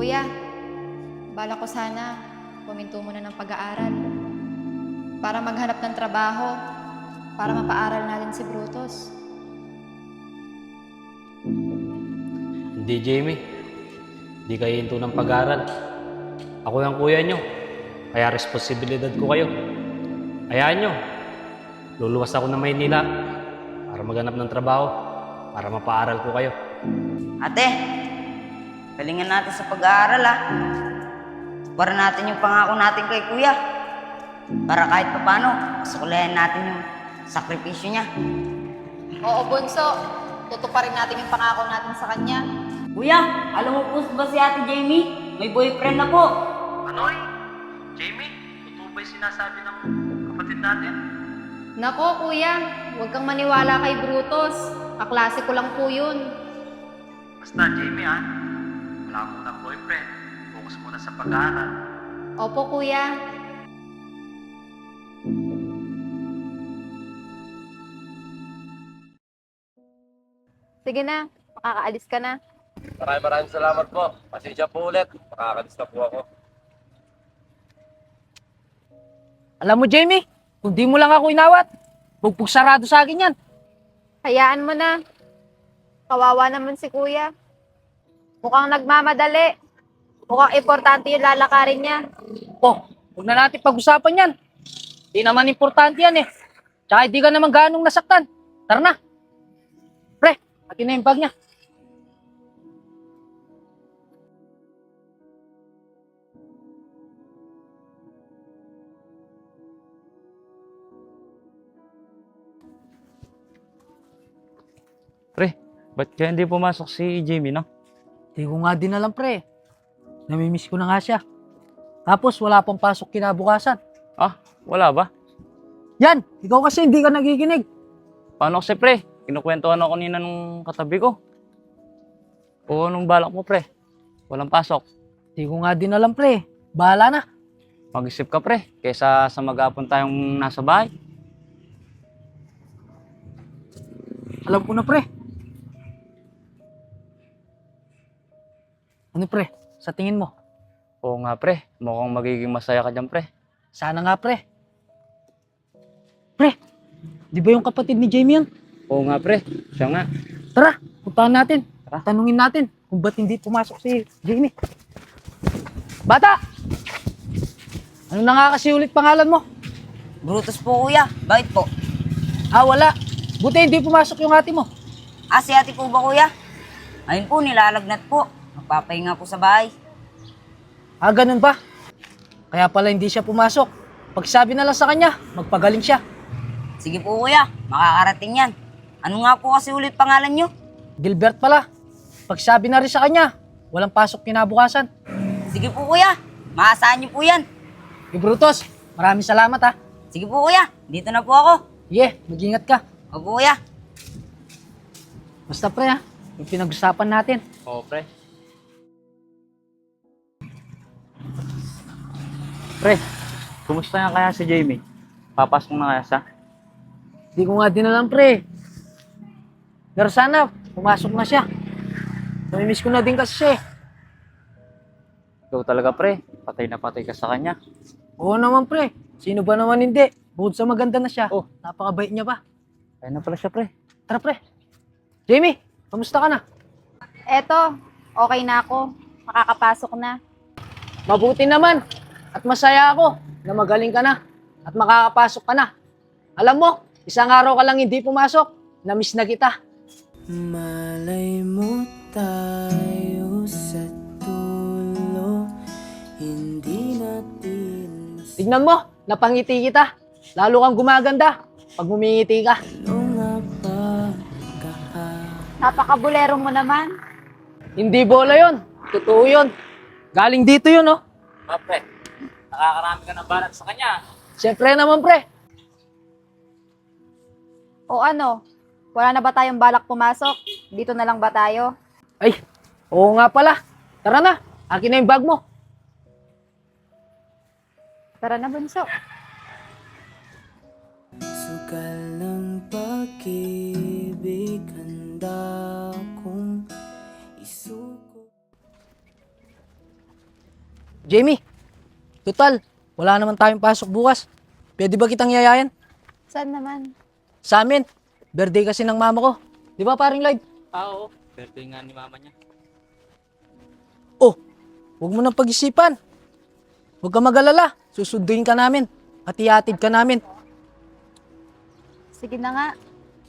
Kuya, bala ko sana puminto muna ng pag-aaral para maghanap ng trabaho para mapaaral natin si Brutus. Hindi, Jamie. Hindi kayo hinto ng pag-aaral. Ako yung kuya nyo. Kaya responsibilidad ko kayo. Hayaan nyo. Luluwas ako ng Maynila para maghanap ng trabaho para mapaaral ko kayo. Ate, galingan natin sa pag-aaral Para natin yung pangako natin kay kuya. Para kahit papano, masukulayan natin yung sakripisyo niya. Oo, Bunso. Tutuparin natin yung pangako natin sa kanya. Kuya, alam mo po ba si Ate Jamie? May boyfriend na po. Ano Jamie, totoo ba yung sinasabi ng kapatid natin? Nako, kuya. Huwag kang maniwala kay Brutus. Kaklase ko lang po yun. Basta, Jamie wala mo ng boyfriend. Focus muna sa pag-aaral. Opo, kuya. Sige na, makakaalis ka na. Maraming salamat po. Pasensya po ulit. Makakalis na po ako. Alam mo, Jamie, kung di mo lang ako inawat, bugpug sarado sa akin yan. Hayaan mo na. Kawawa naman si kuya. Mukhang nagmamadali. Mukhang importante yung lalakarin niya. Oh, huwag na natin pag-usapan yan. Di naman importante yan eh. Tsaka hindi ka naman ganong nasaktan. Tara na. Pre, akin na yung bag niya. Pre, ba't kaya hindi pumasok si Jamie, no? Di ko nga din alam, pre. Namimiss ko na nga siya. Tapos wala pang pasok kinabukasan. Ah, wala ba? Yan, ikaw kasi hindi ka nagiginig. Paano kasi, pre? Kinukwentuhan ako kanina nung katabi ko. O anong balak mo, pre? Walang pasok. Di ko nga din alam, pre. Bahala na. Mag-isip ka, pre, kaysa sa mag-aapon tayong nasa bahay. Alam ko na, pre. Ano, pre? Sa tingin mo? Oo nga, pre. Mukhang magiging masaya ka dyan, pre. Sana nga, pre. Pre, di ba yung kapatid ni Jamie yan? Oo nga, pre. Siya nga. Tara, puntahan natin. Tara. Tanungin natin kung ba't hindi pumasok si Jamie. Bata! Ano na nga kasi ulit pangalan mo? Brutus po kuya, bakit po? Ah, wala. Buti hindi pumasok yung ate mo. Si ate po ba kuya? Ayun po, nilalagnat po. Magpapahinga po sa bahay. Ah, ganun ba? Kaya pala hindi siya pumasok. Pagsabi na lang sa kanya, magpagaling siya. Sige po kuya, makakarating yan. Ano nga po kasi ulit pangalan nyo? Gilbert pala. Pagsabi na rin sa kanya, walang pasok kinabukasan. Sige po kuya, maasahan nyo po yan. Brutus, maraming salamat ha. Sige po kuya, dito na po ako. Yeah, mag-ingat ka. Opo kuya. Basta pre ha, yung pinag-usapan natin. Oo, pre. Pre, kumusta nga kaya si Jamie? Papasok na kaya siya? Hindi ko nga din alam pre. Pero sana, pumasok na siya. Namimiss ko na din kasi siya eh. Ikaw talaga, pre. Patay na patay ka sa kanya. Oo naman pre, sino ba naman hindi? Bukod sa maganda na siya, Oh. napakabait niya pa. Kaya na pala siya, pre. Tara pre. Jamie, kamusta ka na? Eto, okay na ako. Makakapasok na. Mabuti naman. At masaya ako na magaling ka na at makakapasok ka na. Alam mo, isang araw ka lang hindi pumasok, na-miss na kita. Malay mo tayo sa dulo, hindi natin Tignan mo, napangiti kita. Lalo kang gumaganda pag humingiti ka. ano nga ba kahapon. Napakabulero mo naman. Hindi bola yon, totoo yon. Galing dito yun, oh. Ah, pre. Nakakarami ka ng banat sa kanya. Siyempre naman, pre. O ano, wala na ba tayong balak pumasok? Dito na lang ba tayo? Ay, oo nga pala. Tara na, akin na yung bag mo. Tara na, Bunso. Sugal ng pag-ibig, handa kong isuko. Jamie, total, wala naman tayong pasok bukas. Pwede ba kitang yayayan? Saan naman? Sa amin, birthday kasi ng mama ko. Di ba paring live? Oo. Birthday nga ni mama niya. Oh, huwag mo nang pag-isipan. Huwag ka mag-alala. Susunduin ka namin. At ihatid ka namin. Sige na nga.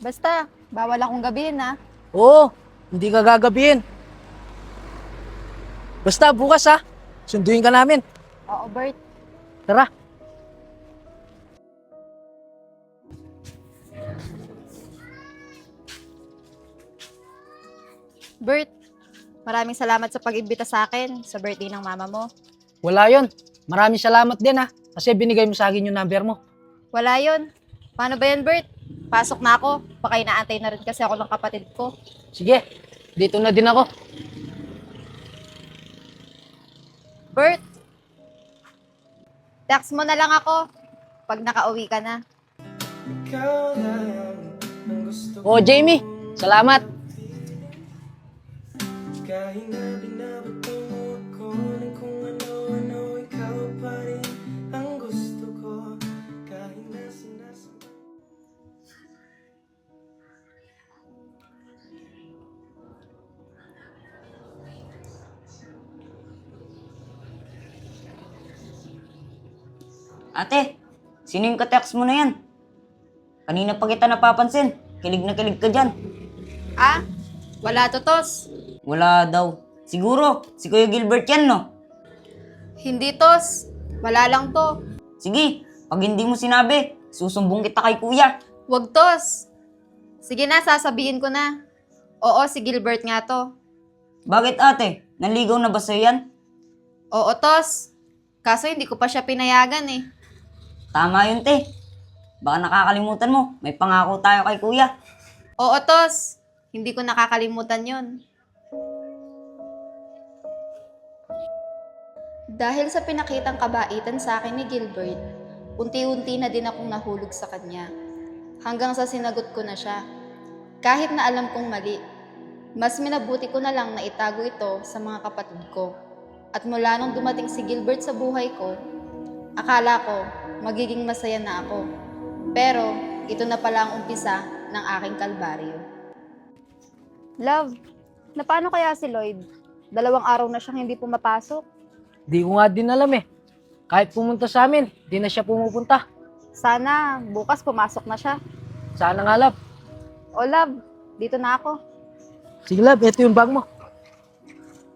Basta, bawal akong gabihin ha. Oo, hindi ka gagabihin. Basta bukas ha, sunduin ka namin. Oo, Bert. Tara. Bert, maraming salamat sa pag-imbita sa akin sa birthday ng mama mo. Wala yon. Maraming salamat din ha, kasi binigay mo sa akin yung number mo. Wala yon. Paano ba yan, Bert? Pasok na ako. Baka inaantay na rin kasi ako ng kapatid ko. Sige, dito na din ako. Bert, text mo na lang ako pag nakauwi ka na. Oh, Jamie, salamat. Kahit na binabato mo ako ng kung ano-ano, ikaw pa rin ang gusto ko. Kahit na sinasamba. Ate, sino yung ka-text mo na yan? Kanina pa kita napapansin. Kilig na kilig ka dyan. Ah, wala to, Tos. Wala daw. Siguro, si Kuya Gilbert yan, no? Hindi, Tos. Wala lang to. Sige, pag hindi mo sinabi, susumbong kita kay Kuya. Wag, Tos. Sige na, sasabihin ko na. Oo, si Gilbert nga to. Bakit ate? Naligaw na ba sa'yo yan? Oo, Tos. Kaso hindi ko pa siya pinayagan eh. Tama yun, te. Baka nakakalimutan mo, may pangako tayo kay Kuya. Oo, Tos. Hindi ko nakakalimutan yon. Dahil sa pinakitang kabaitan sa akin ni Gilbert, unti-unti na din akong nahulog sa kanya. Hanggang sa sinagot ko na siya. Kahit na alam kong mali, mas minabuti ko na lang na itago ito sa mga kapatid ko. At mula nung dumating si Gilbert sa buhay ko, akala ko magiging masaya na ako. Pero ito na pala ang umpisa ng aking kalbaryo. Love, na paano kaya si Lloyd? 2 araw na siyang hindi pumapasok. Di ko nga din alam eh. Kahit pumunta sa amin, di na siya pumupunta. Sana bukas pumasok na siya. Sana nga, love. O love, dito na ako. Sige, love, ito yung bag mo.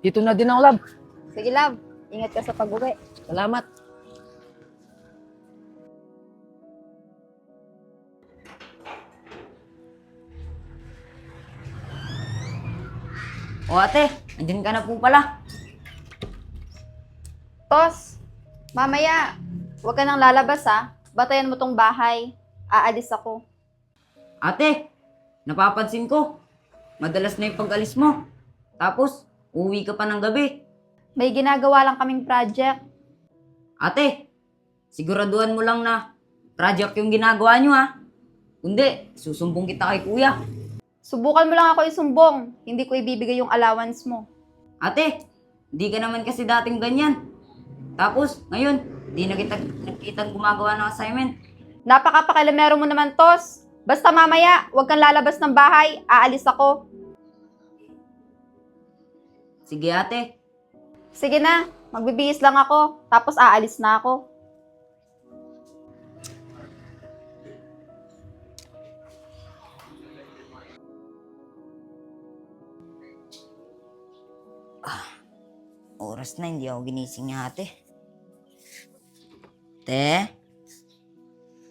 Dito na din ako, love. Sige love, ingat ka sa pag-uwi. Salamat. O ate, andyan ka na po pala. Tos, mamaya, huwag ka nang lalabas ha. Batayan mo tong bahay. Aalis ako. Ate, napapansin ko, madalas na yung pag-alis mo. Tapos, uwi ka pa ng gabi. May ginagawa lang kaming project. Ate, siguraduhan mo lang na project yung ginagawa nyo ha. Kundi, susumbong kita kay Kuya. Subukan mo lang ako isumbong. Hindi ko ibibigay yung allowance mo. Ate, di ka naman kasi dating ganyan. Tapos, ngayon, di na kita nakitang gumagawa ng assignment. Napakapakilamero mo naman, Tos. Basta mamaya, huwag kang lalabas ng bahay. Aalis ako. Sige ate. Sige na, magbibihis lang ako. Tapos aalis na ako. Oras na, hindi ako ginising ni ate. Te?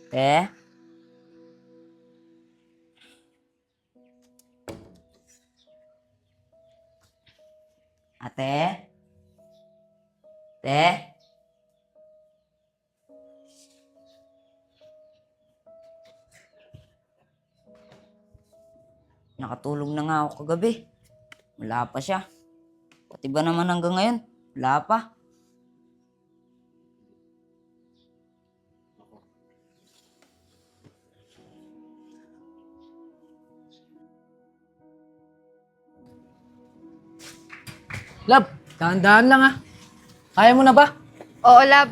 Te? Ate? Te? Nakatulog na nga ako kagabi. Wala pa siya. Pati ba naman hanggang ngayon? Wala pa. Love, dahan-dahan lang ah. Kaya mo na ba? Oo, love.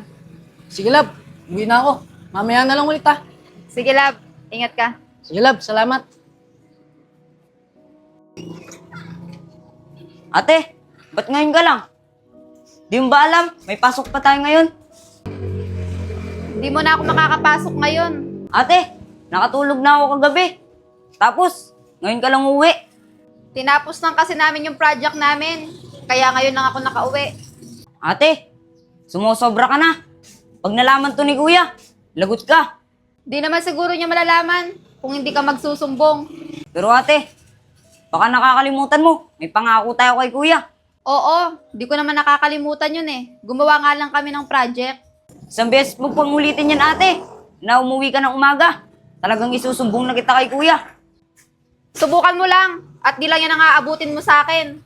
Sige, love. Uwi na ako. Mamaya na lang ulit, ha? Sige, love. Ingat ka. Sige, love. Salamat. Ate, ba't ngayon ka lang? Di mo ba alam? May pasok pa tayo ngayon. Hindi mo na ako makakapasok ngayon. Ate, nakatulog na ako kagabi. Tapos, ngayon ka lang uwi. Tinapos lang kasi namin yung project namin. Kaya ngayon lang ako nakauwi. Ate, sumusobra ka na. Pag nalaman to ni kuya, lagot ka. Di naman siguro niya malalaman kung hindi ka magsusumbong. Pero ate, baka nakakalimutan mo. May pangako tayo kay kuya. Oo, di ko naman nakakalimutan yun eh. Gumawa nga lang kami ng project. Isang beses mo pang ulitin yan ate, na umuwi ka ng umaga. Talagang isusumbong na kita kay kuya. Subukan mo lang at di lang yan ang aabutin mo sa akin.